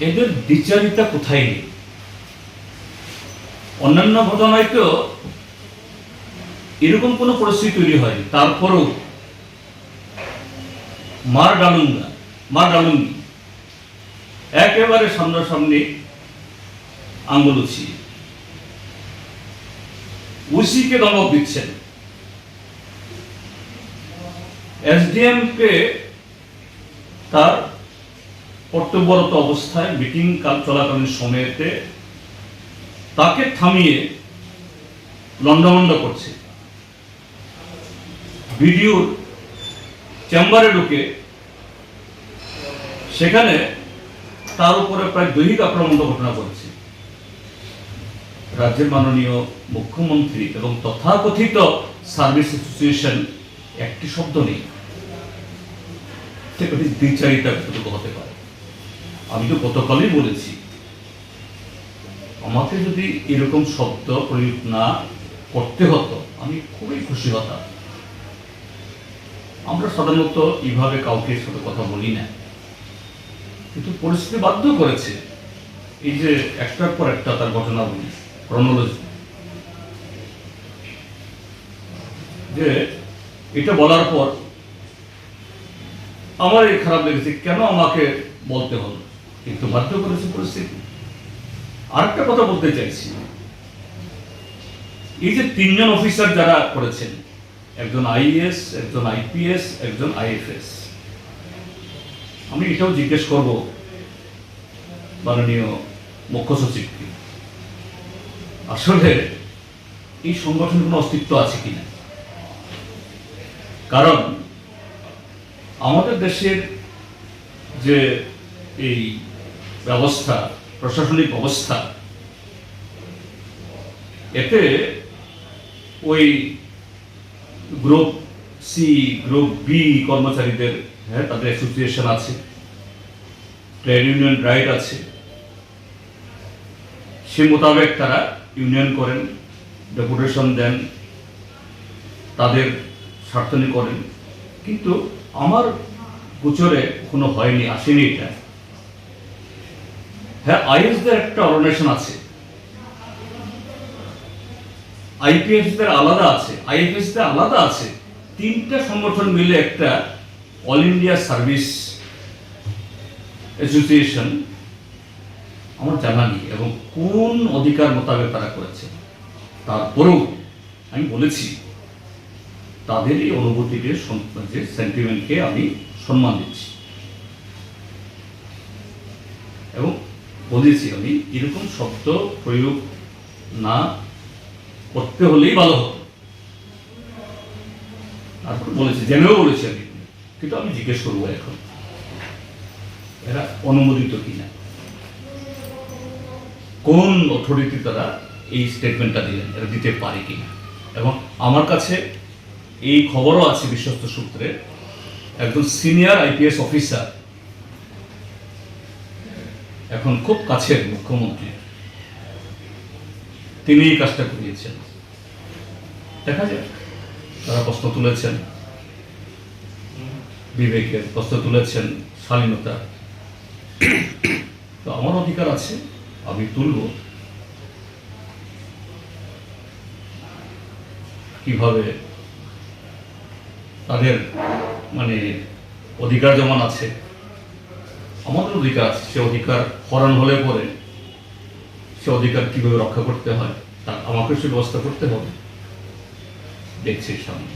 এদের বিচারিতা কোথায় নেই। অন্যান্য ঘটনায় তো এরকম কোনো পরিস্থিতি তৈরি হয়নি, তারপরেও মার ডালুঙ্গি একেবারে সামনাসামনি আঙ্গুল উঁচিয়ে ওসিকে ধমক দিচ্ছেন, এসডিএম কে তার কর্তব্যরত অবস্থায় মিটিং চলাকালীন সময়েতে তাকে থামিয়ে লন্ডভন্ড করছে, ভিডিওর চেম্বারে ঢুকে সেখানে তার উপরে প্রায় দৈহিক আক্রমণ ঘটনা করেছে। রাজ্যের মাননীয় মুখ্যমন্ত্রী এবং তথাকথিত সার্ভিস অ্যাসোসিয়েশন একটি শব্দ নেই। দ্বিচারিতা কতটুকু হতে পারে? আমি তো গতকালই বলেছি, আমাকে যদি এরকম শব্দ প্রয়োগ না করতে হতো আমি খুবই খুশি হতাম। আমরা সাধারণত এইভাবে কাউকে সাথে কথা বলি না, কিন্তু পরিস্থিতি বাধ্য করেছে। এই যে একটার পর একটা তার ঘটনাগুলি ক্রনোলজি, যে এটা বলার পর আমার এই খারাপ লেগেছে, কেন আমাকে বলতে হলো, কিন্তু বাধ্য করেছে পরিস্থিতি। আরেকটা কথা বলতে চাইছি, এই যে তিনজন অফিসার যারা করেছেন, একজন আইএএস, একজন আইপিএস, একজন আইএফএস, আমি এটাও জিজ্ঞেস করব মাননীয় মুখ্য সচিবকে, আসলে এই সংগঠনের কোনো অস্তিত্ব আছে কিনা। কারণ আমাদের দেশের যে এই ব্যবস্থা, প্রশাসনিক ব্যবস্থা, এতে ওই গ্রুপ সি, গ্রুপ বি কর্মচারীদের তাদের অ্যাসোসিয়েশন আছে, ট্রেড ইউনিয়ন রাইট আছে, সে মোতাবেক তারা ইউনিয়ন করেন, ডেপুটেশন দেন, তাদের স্বার্থনী করেন। কিন্তু আমার গোচরে কোনো হয়নি, আসেনি এটা। হ্যাঁ, আইএসদের একটা অর্গানাইজেশন আছে, আইপিএসদের আলাদা আছে, আইএফএসদের আলাদা আছে, তিনটা সংগঠন মিলে একটা অল ইন্ডিয়া সার্ভিস অ্যাসোসিয়েশন আমার জানা নেই এবং কোন অধিকার মোতাবেক তারা করেছে। তারপরেও আমি বলেছি তাদের এই অনুভূতিকে, যে সেন্টিমেন্টকে আমি সম্মান দিচ্ছি এবং বলেছি আমি এরকম শব্দ প্রয়োগ না করতে হলেই ভালো হতো। তারপর বলেছি, জেনেও বলেছি আমি, কিন্তু আমি জিজ্ঞেস করবো এখন এরা অনুমোদিত কিনা, কোন অথরিটি তারা এই স্টেটমেন্টটা দিলেন, এরা দিতে পারে কিনা। এবং আমার কাছে এই খবরও আছে বিশ্বস্ত সূত্রে, একজন সিনিয়র আইপিএস অফিসার, এখন খুব কাছের মুখ্যমন্ত্রী, তিনি এই কাজটা করিয়েছেন। দেখা যাক, তারা প্রশ্ন তুলেছেন বিবেকের, প্রশ্ন তুলেছেন শালীনতা, তো আমার অধিকার আছে, আমি তুলব। কিভাবে তাদের মানে অধিকার যেমন আছে, আমাদের অধিকার আছে, সে অধিকার হরণ হলে পরে সে অধিকার কিভাবে রক্ষা করতে হয় তা আমাকে সে ব্যবস্থা করতে হবে, দেখছি সামনে।